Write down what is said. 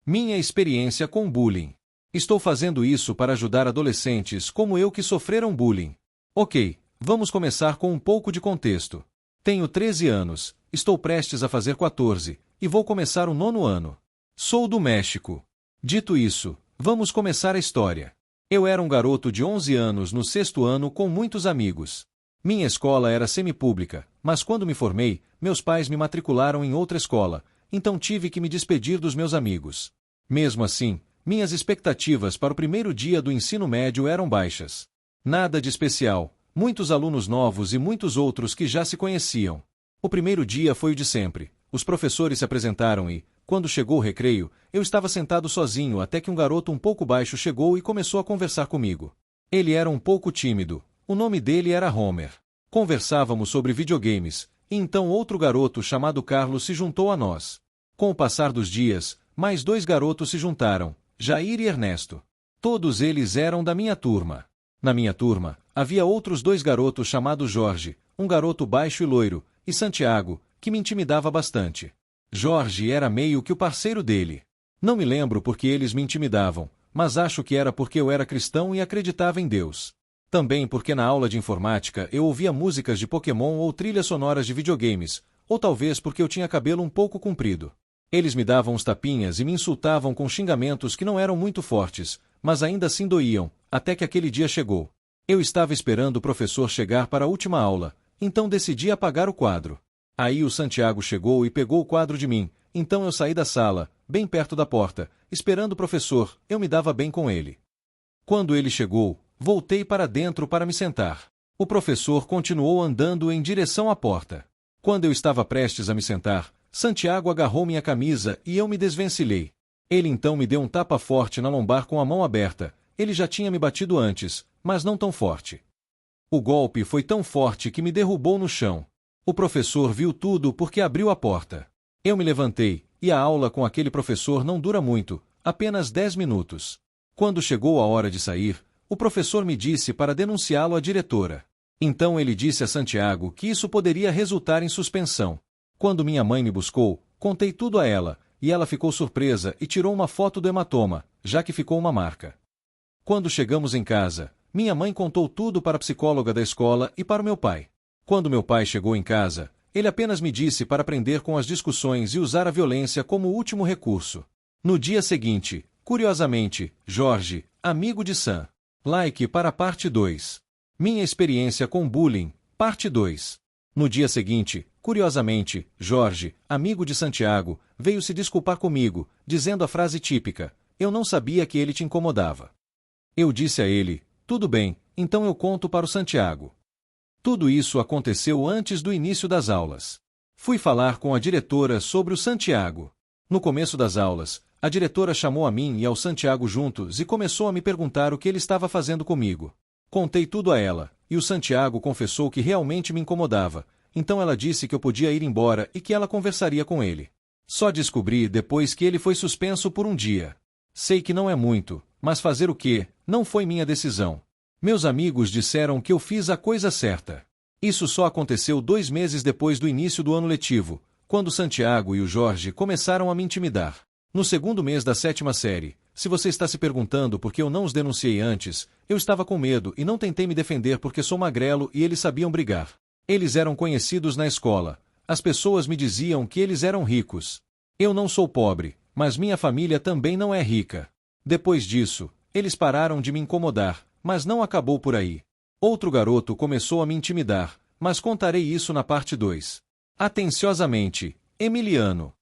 Minha experiência com bullying. Estou fazendo isso para ajudar adolescentes como eu que sofreram bullying. Ok, vamos começar com um pouco de contexto. Tenho 13 anos, estou prestes a fazer 14, e vou começar o 9º ano. Sou do México. Dito isso, vamos começar a história. Eu era um garoto de 11 anos no 6º ano com muitos amigos. Minha escola era semipública, mas quando me formei, meus pais me matricularam em outra escola, então tive que me despedir dos meus amigos. Mesmo assim, minhas expectativas para o primeiro dia do ensino médio eram baixas. Nada de especial, muitos alunos novos e muitos outros que já se conheciam. O primeiro dia foi o de sempre. Os professores se apresentaram e, quando chegou o recreio, eu estava sentado sozinho até que um garoto um pouco baixo chegou e começou a conversar comigo. Ele era um pouco tímido. O nome dele era Homer. Conversávamos sobre videogames, e então outro garoto chamado Carlos se juntou a nós. Com o passar dos dias, mais 2 garotos se juntaram, Jair e Ernesto. Todos eles eram da minha turma. Na minha turma, havia outros 2 garotos chamados Jorge, um garoto baixo e loiro, e Santiago, que me intimidava bastante. Jorge era meio que o parceiro dele. Não me lembro porque eles me intimidavam, mas acho que era porque eu era cristão e acreditava em Deus. Também porque na aula de informática eu ouvia músicas de Pokémon ou trilhas sonoras de videogames, ou talvez porque eu tinha cabelo um pouco comprido. Eles me davam uns tapinhas e me insultavam com xingamentos que não eram muito fortes, mas ainda assim doíam, até que aquele dia chegou. Eu estava esperando o professor chegar para a última aula, então decidi apagar o quadro. Aí o Santiago chegou e pegou o quadro de mim, então eu saí da sala, bem perto da porta, esperando o professor, eu me dava bem com ele. Quando ele chegou, voltei para dentro para me sentar. O professor continuou andando em direção à porta. Quando eu estava prestes a me sentar, Santiago agarrou minha camisa e eu me desvencilhei. Ele então me deu um tapa forte na lombar com a mão aberta. Ele já tinha me batido antes, mas não tão forte. O golpe foi tão forte que me derrubou no chão. O professor viu tudo porque abriu a porta. Eu me levantei, e a aula com aquele professor não dura muito, apenas 10 minutos. Quando chegou a hora de sair, o professor me disse para denunciá-lo à diretora. Então ele disse a Santiago que isso poderia resultar em suspensão. Quando minha mãe me buscou, contei tudo a ela, e ela ficou surpresa e tirou uma foto do hematoma, já que ficou uma marca. Quando chegamos em casa, minha mãe contou tudo para a psicóloga da escola e para o meu pai. Quando meu pai chegou em casa, ele apenas me disse para aprender com as discussões e usar a violência como último recurso. No dia seguinte, curiosamente, Jorge, amigo de Sam. Like para a parte 2. Minha experiência com bullying, parte 2. No dia seguinte, curiosamente, Jorge, amigo de Santiago, veio se desculpar comigo, dizendo a frase típica: "Eu não sabia que ele te incomodava." Eu disse a ele: "Tudo bem, então eu conto para o Santiago." Tudo isso aconteceu antes do início das aulas. Fui falar com a diretora sobre o Santiago. No começo das aulas, a diretora chamou a mim e ao Santiago juntos e começou a me perguntar o que ele estava fazendo comigo. Contei tudo a ela, e o Santiago confessou que realmente me incomodava, então ela disse que eu podia ir embora e que ela conversaria com ele. Só descobri depois que ele foi suspenso por um dia. Sei que não é muito, mas fazer o quê? Não foi minha decisão. Meus amigos disseram que eu fiz a coisa certa. Isso só aconteceu 2 meses depois do início do ano letivo, quando Santiago e o Jorge começaram a me intimidar. No 2º mês da 7ª série, se você está se perguntando por que eu não os denunciei antes, eu estava com medo e não tentei me defender porque sou magrelo e eles sabiam brigar. Eles eram conhecidos na escola. As pessoas me diziam que eles eram ricos. Eu não sou pobre, mas minha família também não é rica. Depois disso, eles pararam de me incomodar, mas não acabou por aí. Outro garoto começou a me intimidar, mas contarei isso na parte 2. Atenciosamente, Emiliano.